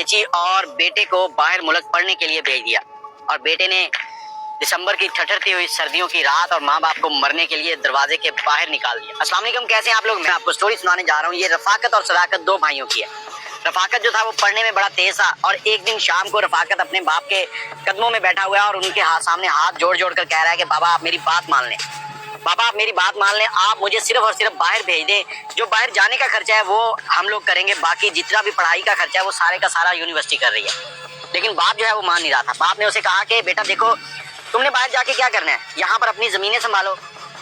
बेची और बेटे को बाहर मुल्क पढ़ने के लिए भेज दिया। और बेटे ने दिसंबर की ठठरती हुई सर्दियों की रात और माँ बाप को मरने के लिए दरवाजे के बाहर निकाल दिया। अस्सलाम वालेकुम, कैसे हैं आप लोग? मैं आपको स्टोरी सुनाने जा रहा हूँ। ये रफाकत और सदाकत दो भाइयों की है। रफाकत जो था वो पढ़ने में बड़ा तेज था और एक दिन शाम को रफाकत अपने बाप के कदमों में बैठा हुआ है और उनके सामने हाथ जोड़ जोड़ कर कह रहा है कि बाबा आप मेरी बात मान लें, बाबा आप मेरी बात मान लें, आप मुझे सिर्फ और सिर्फ बाहर भेज दें। जो बाहर जाने का खर्चा है वो हम लोग करेंगे, बाकी जितना भी पढ़ाई का खर्चा है वो सारे का सारा यूनिवर्सिटी कर रही है। लेकिन बाप जो है वो मान नहीं रहा था। बाप ने उसे कहा कि बेटा देखो, तुमने बाहर जाके क्या करना है, यहाँ पर अपनी जमीनें संभालो,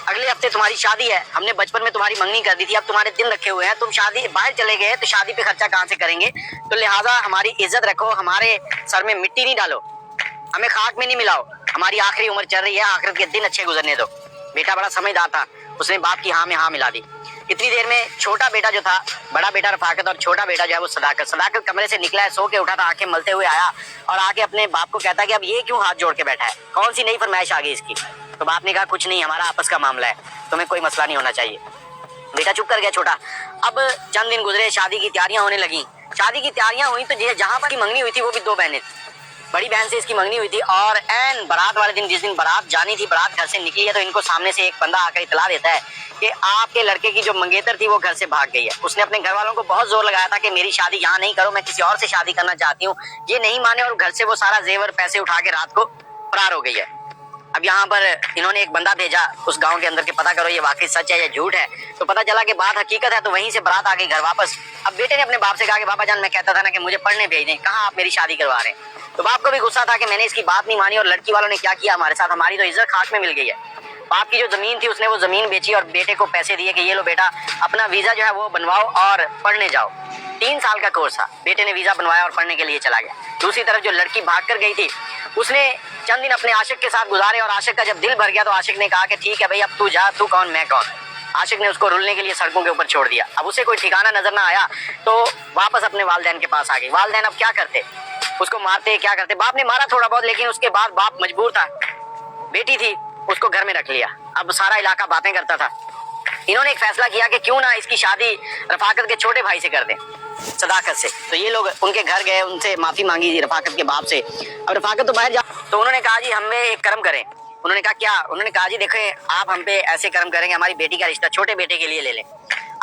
अगले हफ्ते तुम्हारी शादी है, हमने बचपन में तुम्हारी मंगनी कर दी थी, अब तुम्हारे दिन रखे हुए हैं, तुम शादी बाहर चले गए तो शादी पे खर्चा कहाँ से करेंगे, तो लिहाजा हमारी इज्जत रखो, हमारे सर में मिट्टी नहीं डालो, हमें खाक में नहीं मिलाओ, हमारी आखिरी उम्र चल रही है, आखिरत के दिन अच्छे गुजरने दो। बेटा बड़ा समझदार था, उसने बाप की हाँ में हाँ मिला दी। इतनी देर में छोटा बेटा जो था, बड़ा बेटा रफाकत और छोटा बेटा जो है वो सदाकत कमरे से निकला है, सो के उठा था, आंखें मलते हुए आया और आके अपने बाप को कहता है कि अब ये क्यों हाथ जोड़ के बैठा है, कौन सी नई फरमाइश आ गई इसकी। तो बाप ने कहा कुछ नहीं, हमारा आपस का मामला है, तुम्हें कोई मसला नहीं होना चाहिए। बेटा चुप कर गया छोटा। अब चंद दिन गुजरे, शादी की तैयारियां होने लगी। शादी की तैयारियां हुई तो जहां पर मंगनी हुई थी वो भी दो बहनें थी। बड़ी बहन से इसकी मंगनी हुई थी और एन बारात वाले दिन, जिस दिन बारात जानी थी, बारात घर से निकली है तो इनको सामने से एक बंदा आकर इतला देता है कि आपके लड़के की जो मंगेतर थी वो घर से भाग गई है। उसने अपने घर वालों को बहुत जोर लगाया था कि मेरी शादी यहाँ नहीं करो, मैं किसी और से शादी करना चाहती हूँ। ये नहीं माने और घर से वो सारा जेवर पैसे उठा के रात को फरार हो गई है। अब यहाँ पर इन्होंने एक बंदा भेजा उस गांव के अंदर के पता करो ये वाकई सच है या झूठ है। तो पता चला कि बात हकीकत है, तो वहीं से बारात आ गई घर वापस। अब बेटे ने अपने बाप से कहा कि बाबा जान, मैं कहता था ना कि मुझे पढ़ने भेज दें, कहाँ आप मेरी शादी करवा रहे हैं। तो बाप को भी गुस्सा था कि मैंने इसकी बात नहीं मानी और लड़की वालों ने क्या किया हमारे साथ, हमारी तो इज्जत खाक में मिल गई है। बाप की जो जमीन थी उसने वो जमीन बेची और बेटे को पैसे दिए कि ये लो बेटा, अपना वीजा जो है वो बनवाओ और पढ़ने जाओ। 3 साल का कोर्स था। बेटे ने वीजा बनवाया और पढ़ने के लिए चला गया। दूसरी तरफ जो लड़की भाग कर गई थी उसने चंद दिन अपने आशिक के साथ गुजारे और आशिक का जब दिल भर गया तो आशिक ने कहा कि ठीक है भाई, अब तू जा, तू कौन मैं कौन। आशिक ने उसको रुलने के लिए सड़कों के ऊपर छोड़ दिया। अब उसे कोई ठिकाना नजर ना आया तो वापस अपने वालिदैन के पास आ गई। वालिदैन अब क्या करते, उसको मारते क्या करते। बाप ने मारा थोड़ा बहुत, लेकिन उसके बाद बाप मजबूर था, बेटी थी उसको घर में रख लिया। अब सारा इलाका बातें करता था। इन्होंने एक फैसला किया कि क्यों ना इसकी शादी रफाकत के छोटे भाई से कर दें, सदाकत से। तो ये लोग उनके घर गए, उनसे माफी मांगी रफाकत के बाप से। अब रफाकत तो बाहर जा, तो उन्होंने कहा जी हमें एक कर्म करें। उन्होंने कहा क्या? उन्होंने कहा जी देखें, आप हम पे ऐसे कर्म करेंगे, हमारी बेटी का रिश्ता छोटे बेटे के लिए ले लें।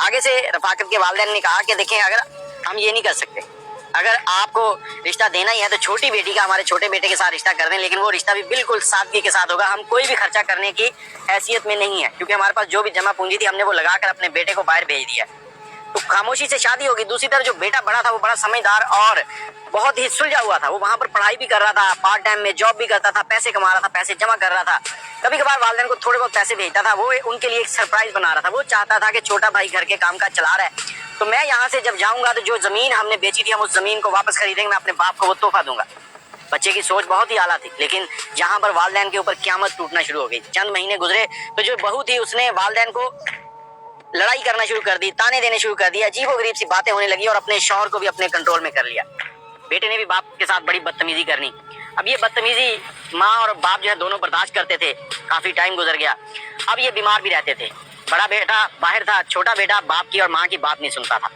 आगे से रफाकत के वालिदैन ने कहा कि देखें, अगर हम ये नहीं कर सकते, अगर आपको रिश्ता देना ही है तो छोटी बेटी का हमारे छोटे बेटे के साथ रिश्ता कर दें, लेकिन वो रिश्ता भी बिल्कुल सादगी के साथ होगा। हम कोई भी खर्चा करने की हैसियत में नहीं है, क्योंकि हमारे पास जो भी जमा पूंजी थी हमने वो लगाकर अपने बेटे को बाहर भेज दिया। तो खामोशी से शादी होगी। दूसरी तरफ जो बेटा बड़ा था वो बड़ा समझदार और बहुत ही सुलझा हुआ था। वो वहां पर पढ़ाई भी कर रहा था, पार्ट टाइम में जॉब भी करता था, पैसे कमा रहा था, पैसे जमा कर रहा था, कभी कभार वालिदैन को थोड़े बहुत पैसे भेजता था। वो उनके लिए एक सरप्राइज बना रहा था। वो चाहता था कि छोटा भाई घर के काम काज चला रहा है, तो मैं यहाँ से जब जाऊंगा तो जो जमीन हमने बेची थी हम उस जमीन को वापस खरीदेंगे, मैं अपने बाप को वो तोहफा दूंगा। बच्चे की सोच बहुत ही आला थी, लेकिन जहां पर वालिदैन के ऊपर क़यामत टूटना शुरू हो गई। चंद महीने गुजरे तो जो बहू थी उसने वालिदैन को लड़ाई करना शुरू कर दी, ताने देने शुरू कर दिया, अजीबोगरीब सी बातें होने लगी और अपने शौहर को भी अपने कंट्रोल में कर लिया। बेटे ने भी बाप के साथ बड़ी बदतमीजी करनी। अब ये बदतमीजी माँ और बाप जो है दोनों बर्दाश्त करते थे। काफी टाइम गुजर गया। अब ये बीमार भी रहते थे। बड़ा बेटा बाहर था, छोटा बेटा बाप की और माँ की बात नहीं सुनता था।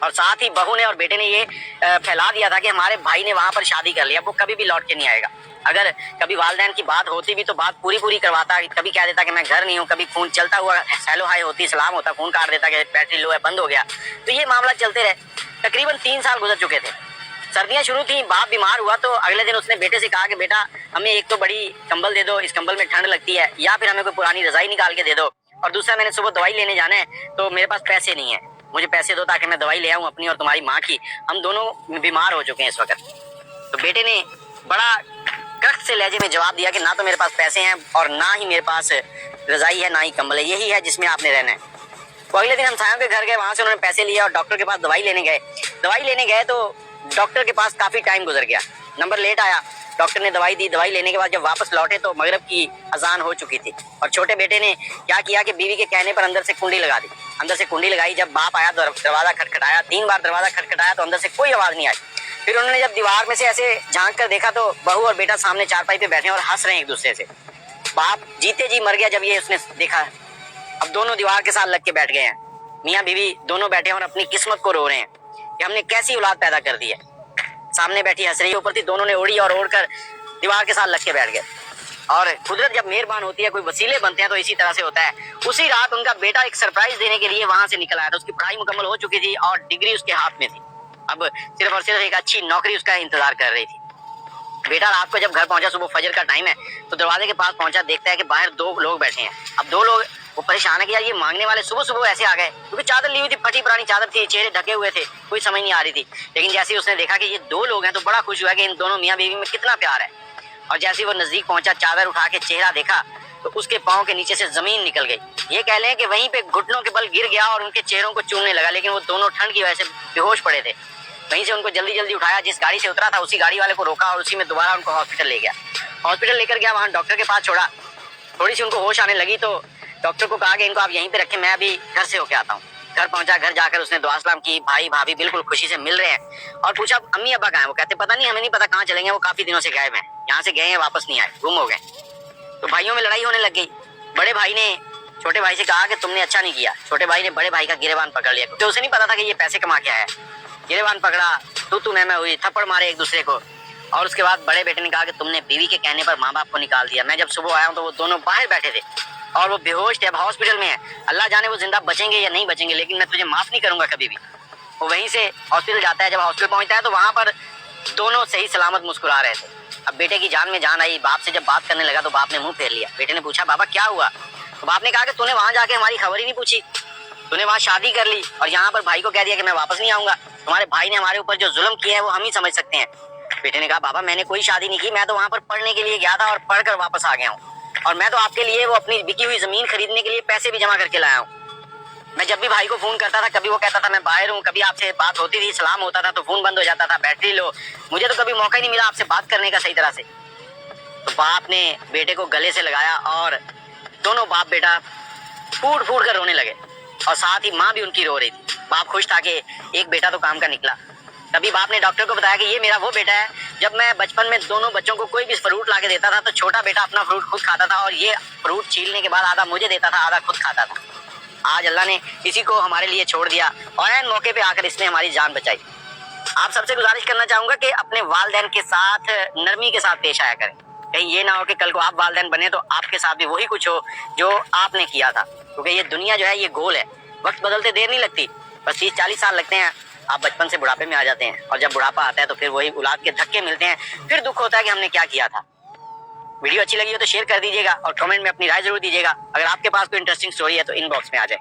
और साथ ही बहू ने और बेटे ने ये फैला दिया था कि हमारे भाई ने वहां पर शादी कर लिया, वो कभी भी लौट के नहीं आएगा। अगर कभी वालिदैन की बात होती भी तो बात पूरी करवाता, कभी कह देता कि मैं घर नहीं हूँ, कभी फोन चलता हुआ हेलो हाय होती, सलाम होता, फोन काट देता कि बैटरी लो है, बंद हो गया। तो ये मामला चलते रहे। तकरीबन 3 साल गुजर चुके थे। सर्दियां शुरू थी, बाप बीमार हुआ तो अगले दिन उसने बेटे से कहा कि बेटा हमें एक तो बड़ी कंबल दे दो, इस कंबल में ठंड लगती है, या फिर हमें कोई पुरानी रजाई निकाल के दे दो, और दूसरा मैंने सुबह दवाई लेने जाना है तो मेरे पास पैसे नहीं है, मुझे पैसे दो ताकि मैं दवाई ले आऊं अपनी और तुम्हारी माँ की, हम दोनों बीमार हो चुके हैं इस वक्त। तो बेटे ने बड़ा कष्ट से लहजे में जवाब दिया कि ना तो मेरे पास पैसे हैं और ना ही मेरे पास रजाई है, ना ही कंबल है, यही है जिसमें आपने रहना है। तो अगले दिन हम सायों के घर गए, वहां से उन्होंने पैसे लिए और डॉक्टर के पास दवाई लेने गए तो डॉक्टर के पास काफी टाइम गुजर गया, नंबर लेट आया। डॉक्टर ने दवाई दी, दवाई लेने के बाद जब वापस लौटे तो मगरिब की अजान हो चुकी थी। और छोटे बेटे ने क्या किया कि बीवी के कहने पर अंदर से कुंडी लगा दी। अंदर से कुंडी लगाई, जब बाप आया दरवाजा खटखटाया, 3 बार दरवाजा खटखटाया तो अंदर से कोई आवाज नहीं आई। फिर उन्होंने जब दीवार में से ऐसे झांक कर देखा तो बहू और बेटा सामने चारपाई पे बैठे और हंस रहे हैं एक दूसरे से। बाप जीते जी मर गया जब ये उसने देखा। अब दोनों दीवार के साथ लग के बैठ गए हैं, मियाँ बीवी दोनों बैठे हैं और अपनी किस्मत को रो रहे हैं कि हमने कैसी औलाद पैदा कर दी है। सामने बैठी हंस रही ऊपर थी, दोनों ने उड़ी और उड़कर दीवार के साथ लग के बैठ गए। और कुदरत जब मेहरबान होती है, कोई वसीले बनते हैं तो इसी तरह से होता है। उसी रात उनका बेटा एक सरप्राइज देने के लिए वहां से निकल आया था। उसकी पढ़ाई मुकम्मल हो चुकी थी और डिग्री उसके हाथ में थी। अब सिर्फ और सिर्फ एक अच्छी नौकरी उसका इंतजार कर रही थी। बेटा रात को जब घर पहुंचा, सुबह फजर का टाइम है, तो दरवाजे के पास पहुंचा, देखता है कि बाहर 2 लोग बैठे हैं। अब 2 लोग, वो परेशान है कि यार ये मांगने वाले सुबह सुबह ऐसे आ गए, क्योंकि चादर ली हुई थी, फटी पुरानी चादर थी, चेहरे ढके हुए थे, कोई समझ नहीं आ रही थी। लेकिन जैसे ही उसने देखा कि ये 2 लोग हैं तो बड़ा खुश हुआ कि इन दोनों मियाँ बीवी में कितना प्यार है। और जैसे ही वो नजदीक पहुंचा, चादर उठा के चेहरा देखा तो उसके पाँव के नीचे से जमीन निकल गई। ये कह लें कि वहीं पे घुटनों के बल गिर गया और उनके चेहरों को चूमने लगा। लेकिन वो दोनों ठंड की वजह से बेहोश पड़े थे। वहीं से उनको जल्दी जल्दी उठाया, जिस गाड़ी से उतरा था उसी गाड़ी वाले को रोका और उसी में दोबारा उनको हॉस्पिटल ले गया। हॉस्पिटल लेकर गया, वहाँ डॉक्टर के पास छोड़ा। थोड़ी सी उनको होश आने लगी तो डॉक्टर को कहा कि इनको आप यहीं पे रखें, मैं अभी घर से होके आता हूँ। घर पहुंचा, घर जाकर उसने दुआ सलाम की, भाई भाभी बिल्कुल खुशी से मिल रहे हैं। और पूछा अम्मी अब्बा कहाँ हैं? वो कहते पता नहीं, हमें नहीं पता कहाँ चलेंगे, वो काफी दिनों से गायब हैं, यहाँ से गए हैं वापस नहीं आए, गुम हो गए। तो भाइयों में लड़ाई होने लग गई। बड़े भाई ने छोटे भाई से कहा कि तुमने अच्छा नहीं किया। छोटे भाई ने बड़े भाई का गिरेबान पकड़ लिया, क्योंकि उसे नहीं पता था कि ये पैसे कमा के आया है। गिरेबान पकड़ा, तू मैं हुई, थप्पड़ मारे एक दूसरे को। और उसके बाद बड़े बेटे ने कहा कि तुमने बीवी के कहने पर माँ बाप को निकाल दिया। मैं जब सुबह आया हूँ तो वो दोनों बाहर बैठे थे और वो बेहोश थे, अब हॉस्पिटल में है। अल्लाह जाने वो जिंदा बचेंगे या नहीं बचेंगे, लेकिन मैं तुझे माफ नहीं करूंगा कभी भी। वो वहीं से हॉस्पिटल जाता है। जब हॉस्पिटल पहुंचता है तो वहां पर दोनों सही सलामत मुस्कुरा रहे थे। अब बेटे की जान में जान आई। बाप से जब बात करने लगा तो बाप ने मुंह फेर लिया। बेटे ने पूछा बाबा क्या हुआ? तो बाप ने कहा कि तूने वहां जाके हमारी खबर ही नहीं पूछी, तूने वहां शादी कर ली और यहाँ पर भाई को कह दिया कि मैं वापस नहीं आऊंगा। तुम्हारे भाई ने हमारे ऊपर जो जुल्म किया है वो हम ही समझ सकते हैं। बेटे ने कहा बाबा मैंने कोई शादी नहीं की, मैं तो वहां पर पढ़ने के लिए गया था और पढ़कर वापस आ गया हूँ। और मैं तो आपके लिए वो अपनी बिकी हुई जमीन खरीदने के लिए पैसे भी जमा करके लाया हूँ। मैं जब भी भाई को फोन करता था, कभी वो कहता था मैं बाहर हूँ, कभी आपसे बात होती थी, सलाम होता था तो फोन बंद हो जाता था, बैटरी लो। मुझे तो कभी मौका ही नहीं मिला आपसे बात करने का सही तरह से। तो बाप ने बेटे को गले से लगाया और दोनों बाप बेटा फूट फूट कर रोने लगे और साथ ही माँ भी उनकी रो रही थी। बाप खुश था कि एक बेटा तो काम का निकला। तभी बाप ने डॉक्टर को बताया कि ये मेरा वो बेटा है, जब मैं बचपन में दोनों बच्चों को कोई भी फ्रूट ला के देता था तो छोटा बेटा अपना फ्रूट खुद खाता था और ये फ्रूट छीलने के बाद आधा मुझे देता था, आधा खुद खाता था। आज अल्लाह ने इसी को हमारे लिए छोड़ दिया और ऐन मौके पे आकर इसने हमारी जान बचाई। आप सबसे गुजारिश करना चाहूंगा कि अपने वालिदैन के साथ नरमी के साथ पेश आया करें। कहीं ये ना हो कि कल को आप वालिदैन बने तो आपके साथ भी वही कुछ हो जो आपने किया था, क्योंकि ये दुनिया जो है ये गोल है। वक्त बदलते देर नहीं लगती, बस 30-40 साल लगते हैं। आप बचपन से बुढ़ापे में आ जाते हैं और जब बुढ़ापा आता है तो फिर वही औलाद के धक्के मिलते हैं, फिर दुख होता है कि हमने क्या किया था। वीडियो अच्छी लगी हो तो शेयर कर दीजिएगा और कमेंट में अपनी राय जरूर दीजिएगा। अगर आपके पास कोई इंटरेस्टिंग स्टोरी है तो इनबॉक्स में आ जाए।